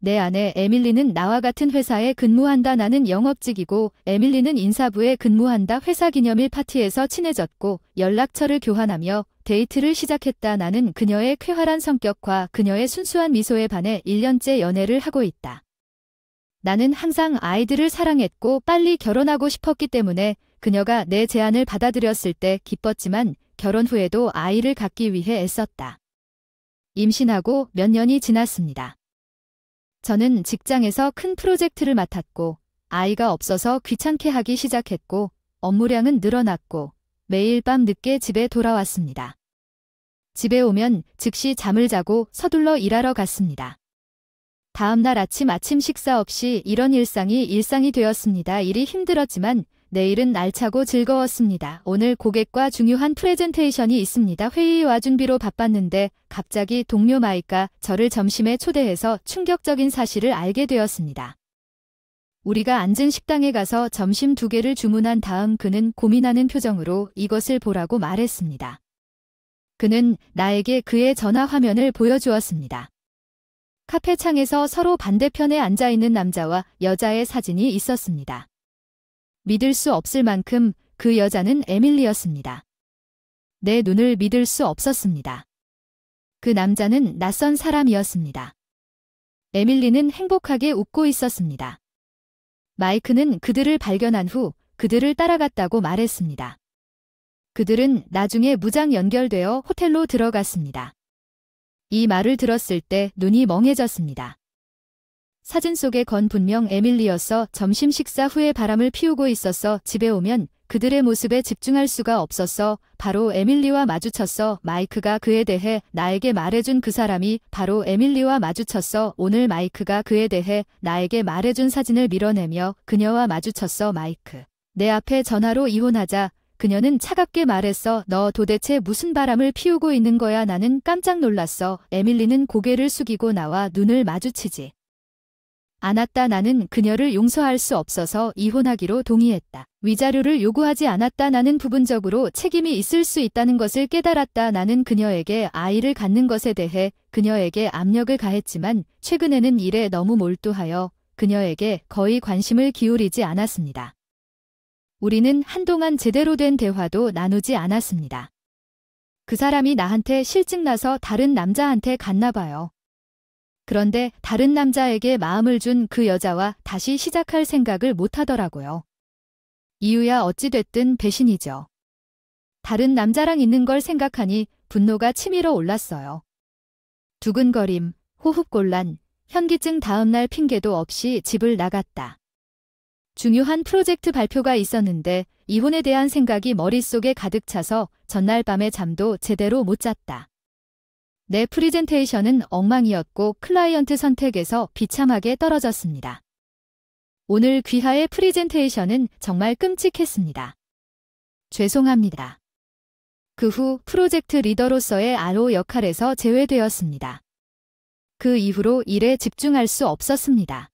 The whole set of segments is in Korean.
내 아내 에밀리는 나와 같은 회사에 근무한다. 나는 영업직이고 에밀리는 인사부에 근무한다. 회사 기념일 파티에서 친해졌고 연락처를 교환하며 데이트를 시작했다. 나는 그녀의 쾌활한 성격과 그녀의 순수한 미소에 반해 1년째 연애를 하고 있다. 나는 항상 아이들을 사랑했고 빨리 결혼하고 싶었기 때문에 그녀가 내 제안을 받아들였을 때 기뻤지만 결혼 후에도 아이를 갖기 위해 애썼다. 임신하고 몇 년이 지났습니다. 저는 직장에서 큰 프로젝트를 맡았고 아이가 없어서 귀찮게 하기 시작했고 업무량은 늘어났고 매일 밤 늦게 집에 돌아왔습니다. 집에 오면 즉시 잠을 자고 서둘러 일하러 갔습니다. 다음 날 아침 식사 없이 이런 일상이 되었습니다. 일이 힘들었지만 내일은 알차고 즐거웠습니다. 오늘 고객과 중요한 프레젠테이션이 있습니다. 회의와 준비로 바빴는데 갑자기 동료 마이크가 저를 점심에 초대해서 충격적인 사실을 알게 되었습니다. 우리가 앉은 식당에 가서 점심 2개를 주문한 다음 그는 고민하는 표정으로 이것을 보라고 말했습니다. 그는 나에게 그의 전화 화면을 보여주었습니다. 카페 창에서 서로 반대편에 앉아있는 남자와 여자의 사진이 있었습니다. 믿을 수 없을 만큼 그 여자는 에밀리였습니다. 내 눈을 믿을 수 없었습니다. 그 남자는 낯선 사람이었습니다. 에밀리는 행복하게 웃고 있었습니다. 마이크는 그들을 발견한 후 그들을 따라갔다고 말했습니다. 그들은 나중에 무장 연결되어 호텔로 들어갔습니다. 이 말을 들었을 때 눈이 멍해졌습니다. 사진 속의 건 분명 에밀리였어. 점심 식사 후에 바람을 피우고 있었어. 집에 오면 그들의 모습에 집중할 수가 없었어. 바로 에밀리와 마주쳤어. 마이크가 그에 대해 나에게 말해준 그 사람이 바로 에밀리와 마주쳤어. 오늘 마이크가 그에 대해 나에게 말해준 사진을 밀어내며 그녀와 마주쳤어. 마이크. 내 앞에 전화로 이혼하자. 그녀는 차갑게 말했어. 너 도대체 무슨 바람을 피우고 있는 거야? 나는 깜짝 놀랐어. 에밀리는 고개를 숙이고 나와 눈을 마주치지 않았다. 나는 그녀를 용서할 수 없어서 이혼하기로 동의했다. 위자료를 요구하지 않았다. 나는 부분적으로 책임이 있을 수 있다는 것을 깨달았다. 나는 그녀에게 아이를 갖는 것에 대해 그녀에게 압력을 가했지만 최근에는 일에 너무 몰두하여 그녀에게 거의 관심을 기울이지 않았습니다. 우리는 한동안 제대로 된 대화도 나누지 않았습니다. 그 사람이 나한테 실증나서 다른 남자한테 갔나 봐요. 그런데 다른 남자에게 마음을 준 그 여자와 다시 시작할 생각을 못하더라고요. 이유야 어찌됐든 배신이죠. 다른 남자랑 있는 걸 생각하니 분노가 치밀어 올랐어요. 두근거림, 호흡곤란, 현기증. 다음날 핑계도 없이 집을 나갔다. 중요한 프로젝트 발표가 있었는데 이혼에 대한 생각이 머릿속에 가득 차서 전날 밤에 잠도 제대로 못 잤다. 내 프리젠테이션은 엉망이었고 클라이언트 선택에서 비참하게 떨어졌습니다. 오늘 귀하의 프리젠테이션은 정말 끔찍했습니다. 죄송합니다. 그 후 프로젝트 리더로서의 RO 역할에서 제외되었습니다. 그 이후로 일에 집중할 수 없었습니다.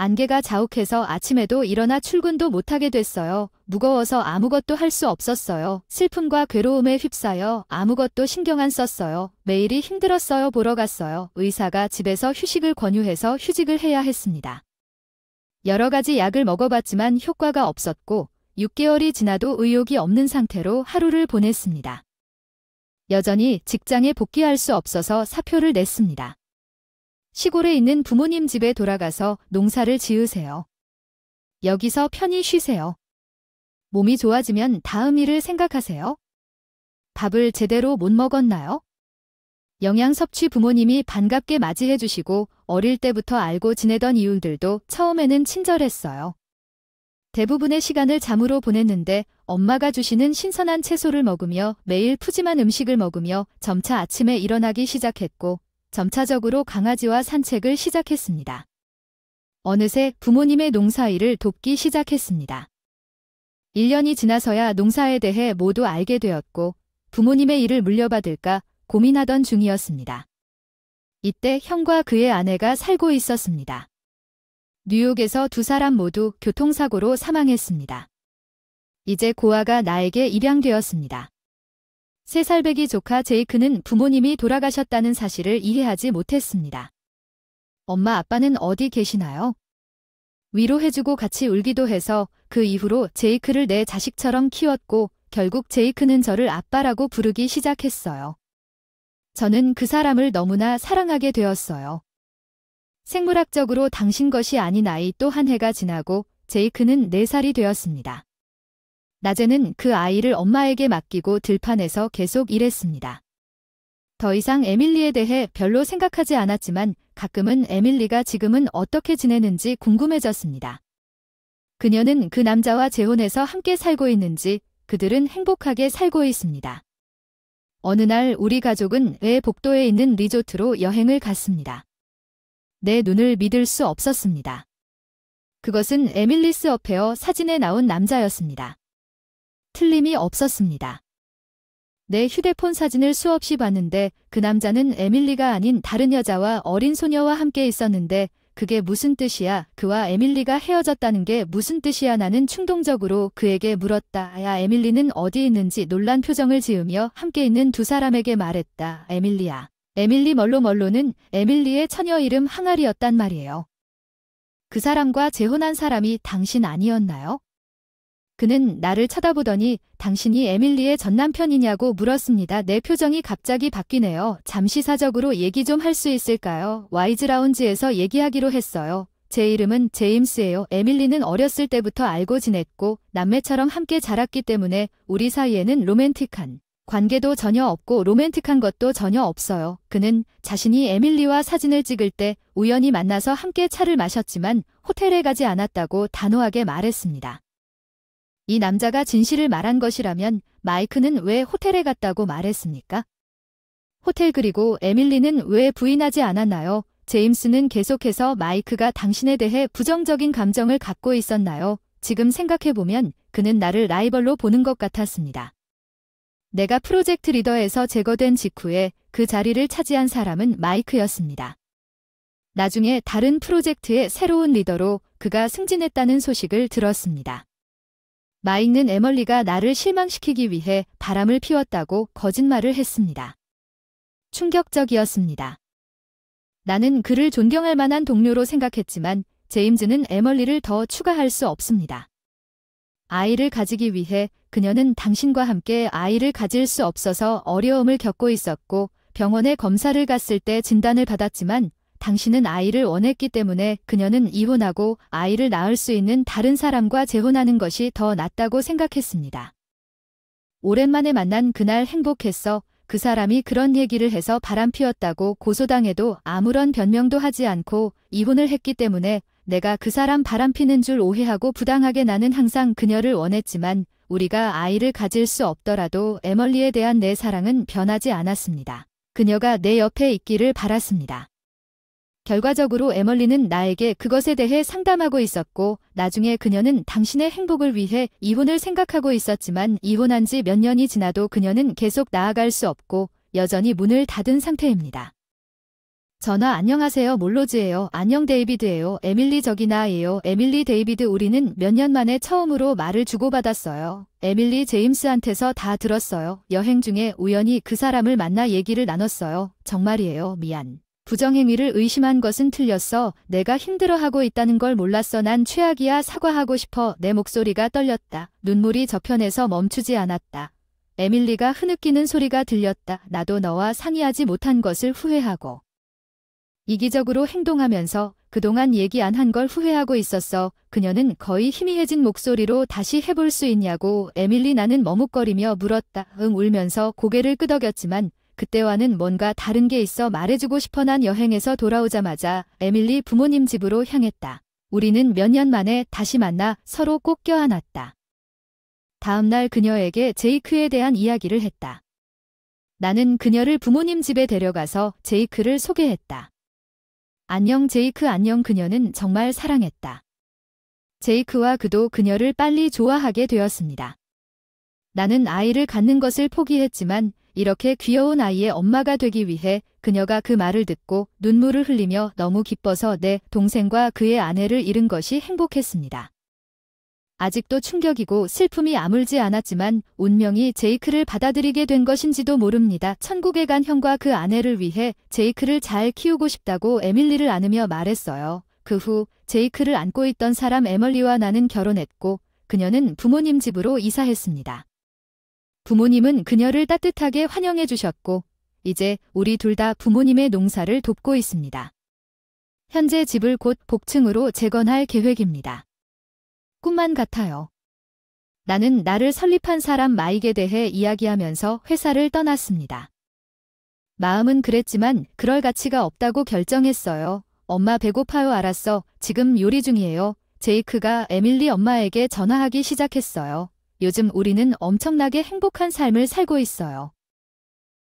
안개가 자욱해서 아침에도 일어나 출근도 못하게 됐어요. 무거워서 아무것도 할 수 없었어요. 슬픔과 괴로움에 휩싸여 아무것도 신경 안 썼어요. 매일이 힘들었어요. 보러 갔어요. 의사가 집에서 휴식을 권유해서 휴직을 해야 했습니다. 여러 가지 약을 먹어봤지만 효과가 없었고 6개월이 지나도 의욕이 없는 상태로 하루를 보냈습니다. 여전히 직장에 복귀할 수 없어서 사표를 냈습니다. 시골에 있는 부모님 집에 돌아가서 농사를 지으세요. 여기서 편히 쉬세요. 몸이 좋아지면 다음 일을 생각하세요. 밥을 제대로 못 먹었나요? 영양 섭취. 부모님이 반갑게 맞이해 주시고 어릴 때부터 알고 지내던 이웃들도 처음에는 친절했어요. 대부분의 시간을 잠으로 보냈는데 엄마가 주시는 신선한 채소를 먹으며 매일 푸짐한 음식을 먹으며 점차 아침에 일어나기 시작했고 점차적으로 강아지와 산책을 시작했습니다. 어느새 부모님의 농사일을 돕기 시작했습니다. 1년이 지나서야 농사에 대해 모두 알게 되었고 부모님의 일을 물려받을까 고민하던 중이었습니다. 이때 형과 그의 아내가 살고 있었습니다. 뉴욕에서 두 사람 모두 교통사고로 사망했습니다. 이제 고아가 나에게 입양되었습니다. 3살배기 조카 제이크는 부모님이 돌아가셨다는 사실을 이해하지 못했습니다. 엄마 아빠는 어디 계시나요? 위로해주고 같이 울기도 해서 그 이후로 제이크를 내 자식처럼 키웠고 결국 제이크는 저를 아빠라고 부르기 시작했어요. 저는 그 사람을 너무나 사랑하게 되었어요. 생물학적으로 당신 것이 아닌 아이 또 한 해가 지나고 제이크는 4살이 되었습니다. 낮에는 그 아이를 엄마에게 맡기고 들판에서 계속 일했습니다. 더 이상 에밀리에 대해 별로 생각하지 않았지만 가끔은 에밀리가 지금은 어떻게 지내는지 궁금해졌습니다. 그녀는 그 남자와 재혼해서 함께 살고 있는지 그들은 행복하게 살고 있습니다. 어느 날 우리 가족은 외 복도에 있는 리조트로 여행을 갔습니다. 내 눈을 믿을 수 없었습니다. 그것은 에밀리스 어페어 사진에 나온 남자였습니다. 틀림이 없었습니다. 내 휴대폰 사진을 수없이 봤는데 그 남자는 에밀리가 아닌 다른 여자와 어린 소녀와 함께 있었는데 그게 무슨 뜻이야? 그와 에밀리가 헤어졌다는 게 무슨 뜻이야? 나는 충동적으로 그에게 물었다. 야, 에밀리는 어디 있는지 놀란 표정을 지으며 함께 있는 두 사람에게 말했다. 에밀리야. 에밀리 멀로는 에밀리의 처녀 이름 항아리였단 말이에요. 그 사람과 재혼한 사람이 당신 아니었나요? 그는 나를 쳐다보더니 당신이 에밀리의 전남편이냐고 물었습니다. 내 표정이 갑자기 바뀌네요. 잠시 사적으로 얘기 좀 할 수 있을까요? 와이즈 라운지에서 얘기하기로 했어요. 제 이름은 제임스예요. 에밀리는 어렸을 때부터 알고 지냈고 남매처럼 함께 자랐기 때문에 우리 사이에는 로맨틱한 관계도 전혀 없고 로맨틱한 것도 전혀 없어요. 그는 자신이 에밀리와 사진을 찍을 때 우연히 만나서 함께 차를 마셨지만 호텔에 가지 않았다고 단호하게 말했습니다. 이 남자가 진실을 말한 것이라면 마이크는 왜 호텔에 갔다고 말했습니까? 호텔 그리고 에밀리는 왜 부인하지 않았나요? 제임스는 계속해서 마이크가 당신에 대해 부정적인 감정을 갖고 있었나요? 지금 생각해보면 그는 나를 라이벌로 보는 것 같았습니다. 내가 프로젝트 리더에서 제거된 직후에 그 자리를 차지한 사람은 마이크였습니다. 나중에 다른 프로젝트의 새로운 리더로 그가 승진했다는 소식을 들었습니다. 마이크는 에멀리가 나를 실망시키기 위해 바람을 피웠다고 거짓말을 했습니다. 충격적이었습니다. 나는 그를 존경할 만한 동료로 생각했지만 제임스는 에멀리를 더 추가할 수 없습니다. 아이를 가지기 위해 그녀는 당신과 함께 아이를 가질 수 없어서 어려움을 겪고 있었고 병원에 검사를 갔을 때 진단을 받았지만 당신은 아이를 원했기 때문에 그녀는 이혼하고 아이를 낳을 수 있는 다른 사람과 재혼하는 것이 더 낫다고 생각했습니다. 오랜만에 만난 그날 행복했어. 그 사람이 그런 얘기를 해서 바람피웠다고 고소당해도 아무런 변명도 하지 않고 이혼을 했기 때문에 내가 그 사람 바람피는 줄 오해하고 부당하게 나는 항상 그녀를 원했지만 우리가 아이를 가질 수 없더라도 에멀리에 대한 내 사랑은 변하지 않았습니다. 그녀가 내 옆에 있기를 바랐습니다. 결과적으로 에멀리는 나에게 그것에 대해 상담하고 있었고 나중에 그녀는 당신의 행복을 위해 이혼을 생각하고 있었지만 이혼한 지 몇 년이 지나도 그녀는 계속 나아갈 수 없고 여전히 문을 닫은 상태입니다. 전화 안녕하세요 몰로즈예요. 안녕 데이비드예요. 에밀리 저기 나예요. 에밀리 데이비드 우리는 몇 년 만에 처음으로 말을 주고받았어요. 에밀리 제임스한테서 다 들었어요. 여행 중에 우연히 그 사람을 만나 얘기를 나눴어요. 정말이에요. 미안. 부정행위를 의심한 것은 틀렸어. 내가 힘들어하고 있다는 걸 몰랐어. 난 최악이야. 사과하고 싶어. 내 목소리가 떨렸다. 눈물이 저편에서 멈추지 않았다. 에밀리가 흐느끼는 소리가 들렸다. 나도 너와 상의하지 못한 것을 후회하고 이기적으로 행동하면서 그동안 얘기 안 한 걸 후회하고 있었어. 그녀는 거의 희미해진 목소리로 다시 해볼 수 있냐고 에밀리 나는 머뭇거리며 물었다. 응 울면서 고개를 끄덕였지만 그때와는 뭔가 다른 게 있어 말해주고 싶어. 난 여행에서 돌아오자마자 에밀리 부모님 집으로 향했다. 우리는 몇 년 만에 다시 만나 서로 꼭 껴안았다. 다음날 그녀에게 제이크에 대한 이야기를 했다. 나는 그녀를 부모님 집에 데려가서 제이크를 소개했다. 안녕 제이크 안녕. 그녀는 정말 사랑했다. 제이크와 그도 그녀를 빨리 좋아하게 되었습니다. 나는 아이를 갖는 것을 포기했지만 이렇게 귀여운 아이의 엄마가 되기 위해 그녀가 그 말을 듣고 눈물을 흘리며 너무 기뻐서 내 동생과 그의 아내를 잃은 것이 행복했습니다. 아직도 충격이고 슬픔이 아물지 않았지만 운명이 제이크를 받아들이게 된 것인지도 모릅니다. 천국에 간 형과 그 아내를 위해 제이크를 잘 키우고 싶다고 에밀리를 안으며 말했어요. 그 후 제이크를 안고 있던 사람 에멀리와 나는 결혼했고 그녀는 부모님 집으로 이사했습니다. 부모님은 그녀를 따뜻하게 환영해 주셨고 이제 우리 둘 다 부모님의 농사를 돕고 있습니다. 현재 집을 곧 복층으로 재건할 계획입니다. 꿈만 같아요. 나는 나를 설립한 사람 마익에 대해 이야기하면서 회사를 떠났습니다. 마음은 그랬지만 그럴 가치가 없다고 결정했어요. 엄마 배고파요. 알았어. 지금 요리 중이에요. 제이크가 에밀리 엄마에게 전화하기 시작했어요. 요즘 우리는 엄청나게 행복한 삶을 살고 있어요.